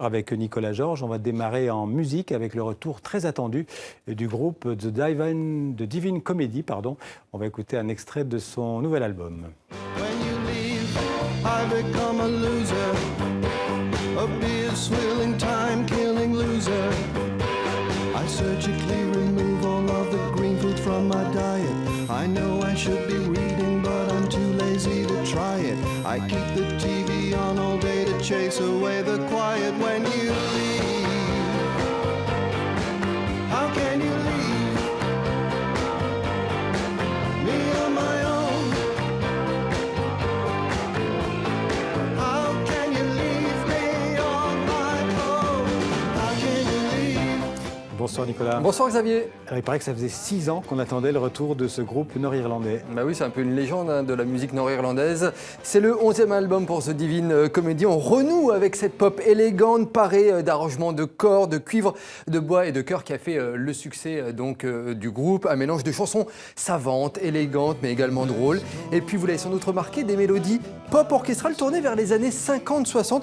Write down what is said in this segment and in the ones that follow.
Avec Nicolas Georges, on va démarrer en musique avec le retour très attendu du groupe The Divine Comedy. On va écouter un extrait de son nouvel album. When you leave, I become a loser. A beer swilling, time killing loser. I surgically remove all of the green food from my diet. I know I should be reading, but I'm too lazy to try it. I keep the TV on all day to chase away the quiet. When you leave, how can you leave me on my own? How can you leave me on my own? How can you leave? Bonsoir Nicolas. Bonsoir Xavier. Alors, il paraît que ça faisait 6 ans qu'on attendait le retour de ce groupe nord-irlandais. Bah oui, c'est un peu une légende de la musique nord-irlandaise. C'est le 11e album pour The Divine Comedy. On renoue avec cette pop élégante, parée d'arrangements de cordes, de cuivre, de bois et de chœur qui a fait le succès du groupe. Un mélange de chansons savantes, élégantes, mais également drôles. Et puis, vous l'avez sans doute remarqué, des mélodies pop orchestrales tournées vers les années 50-60.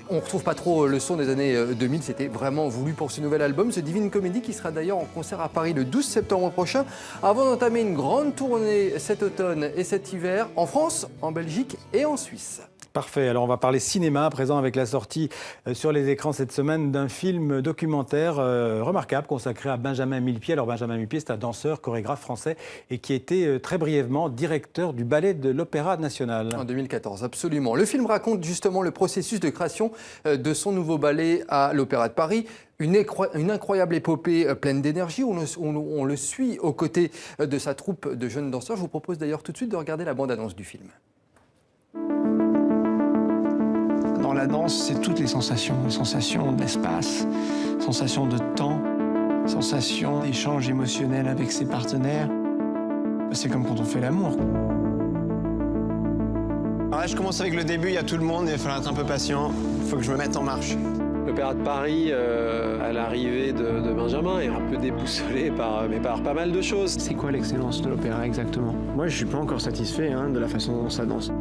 On ne retrouve pas trop le son des années 2000. C'était vraiment voulu pour ce nouvel album, The Divine Comedy, qui sera d'ailleurs en concert à Paris le 12 septembre prochain, avant d'entamer une grande tournée cet automne et cet hiver en France, en Belgique et en Suisse. Parfait, alors on va parler cinéma à présent avec la sortie sur les écrans cette semaine d'un film documentaire remarquable consacré à Benjamin Millepied. Alors Benjamin Millepied, c'est un danseur, chorégraphe français et qui était très brièvement directeur du ballet de l'Opéra National. En 2014, absolument. Le film raconte justement le processus de création de son nouveau ballet à l'Opéra de Paris. Une incroyable épopée pleine d'énergie, on le suit aux côtés de sa troupe de jeunes danseurs. Je vous propose d'ailleurs tout de suite de regarder la bande-annonce du film. Dans la danse, c'est toutes les sensations d'espace, sensations de temps, sensations d'échange émotionnel avec ses partenaires. C'est comme quand on fait l'amour. Alors là, je commence avec le début, il y a tout le monde, il va falloir être un peu patient, il faut que je me mette en marche. L'Opéra de Paris, à l'arrivée de Benjamin, est un peu déboussolé par pas mal de choses. C'est quoi l'excellence de l'opéra exactement? Moi, je suis pas encore satisfait de la façon dont ça danse.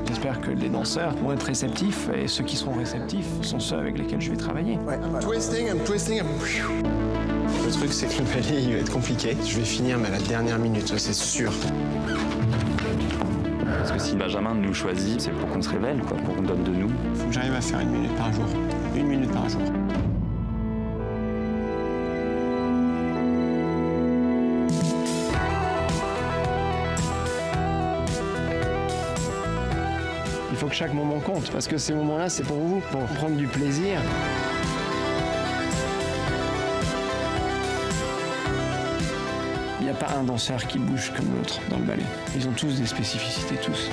J'espère que les danseurs vont être réceptifs et ceux qui seront réceptifs sont ceux avec lesquels je vais travailler. Ouais. Twisting. Le truc, c'est que le ballet, il va être compliqué. Je vais finir, mais à la dernière minute, ça, c'est sûr. Parce que si Benjamin nous choisit, c'est pour qu'on se révèle, pour qu'on donne de nous. Il faut que j'arrive à faire 1 minute par jour. 1 minute par jour. Il faut que chaque moment compte, parce que ces moments-là, c'est pour vous, pour prendre du plaisir. Il n'y a pas un danseur qui bouge comme l'autre dans le ballet. Ils ont tous des spécificités, tous.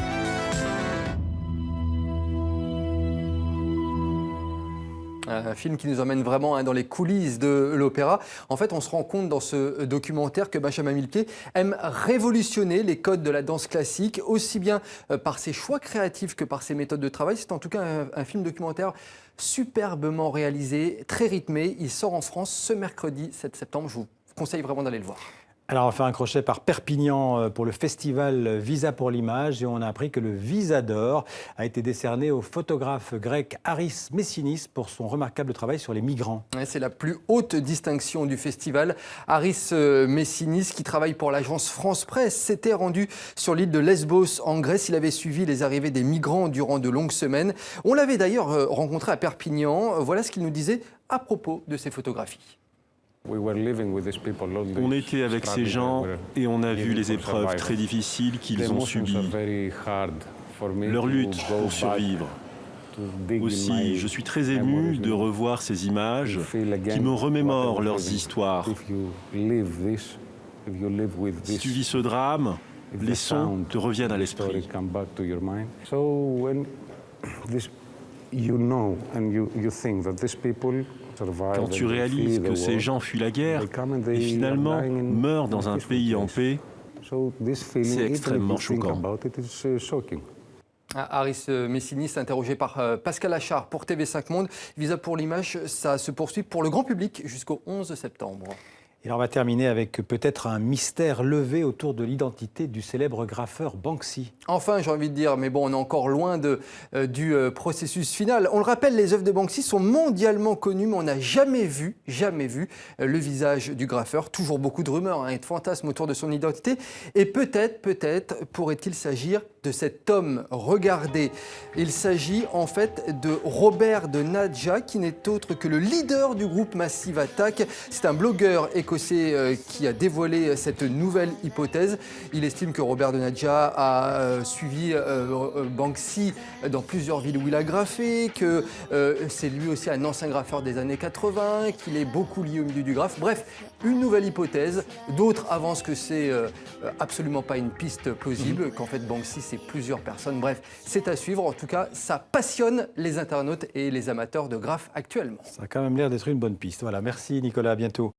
Un film qui nous emmène vraiment dans les coulisses de l'opéra. En fait, on se rend compte dans ce documentaire que Benjamin Millepied aime révolutionner les codes de la danse classique, aussi bien par ses choix créatifs que par ses méthodes de travail. C'est en tout cas un film documentaire superbement réalisé, très rythmé. Il sort en France ce mercredi 7 septembre. Je vous conseille vraiment d'aller le voir. Alors on va faire un crochet par Perpignan pour le festival Visa pour l'image et on a appris que le Visa d'or a été décerné au photographe grec Haris Messinis pour son remarquable travail sur les migrants. C'est la plus haute distinction du festival. Haris Messinis, qui travaille pour l'agence France Presse, s'était rendu sur l'île de Lesbos en Grèce. Il avait suivi les arrivées des migrants durant de longues semaines. On l'avait d'ailleurs rencontré à Perpignan. Voilà ce qu'il nous disait à propos de ces photographies. On était avec ces gens et on a vu les épreuves très difficiles qu'ils ont subies, leur lutte pour survivre. Aussi, je suis très ému de revoir ces images qui me remémorent leurs histoires. Si tu vis ce drame, les sons te reviennent à l'esprit. Quand tu réalises que ces gens fuient la guerre et finalement meurent dans un pays en paix, c'est extrêmement choquant. Haris Messinis, interrogé par Pascal Achard pour TV5 Monde. Visa pour l'image, ça se poursuit pour le grand public jusqu'au 11 septembre. Et là, on va terminer avec peut-être un mystère levé autour de l'identité du célèbre graffeur Banksy. Enfin, j'ai envie de dire, mais bon, on est encore loin du processus final. On le rappelle, les œuvres de Banksy sont mondialement connues, mais on n'a jamais vu le visage du graffeur. Toujours beaucoup de rumeurs et de fantasmes autour de son identité. Et peut-être pourrait-il s'agir de cet homme. Regardez, il s'agit en fait de Robert de Nadja, qui n'est autre que le leader du groupe Massive Attack. C'est un blogueur écossais qui a dévoilé cette nouvelle hypothèse. Il estime que Robert de Nadja a suivi Banksy dans plusieurs villes où il a graffé, que c'est lui aussi un ancien graffeur des années 80, qu'il est beaucoup lié au milieu du graphe. Bref, une nouvelle hypothèse. D'autres avancent que c'est absolument pas une piste plausible, qu'en fait Banksy c'est plusieurs personnes. Bref, c'est à suivre. En tout cas, ça passionne les internautes et les amateurs de graphe actuellement. Ça a quand même l'air d'être une bonne piste. Voilà, merci Nicolas, à bientôt.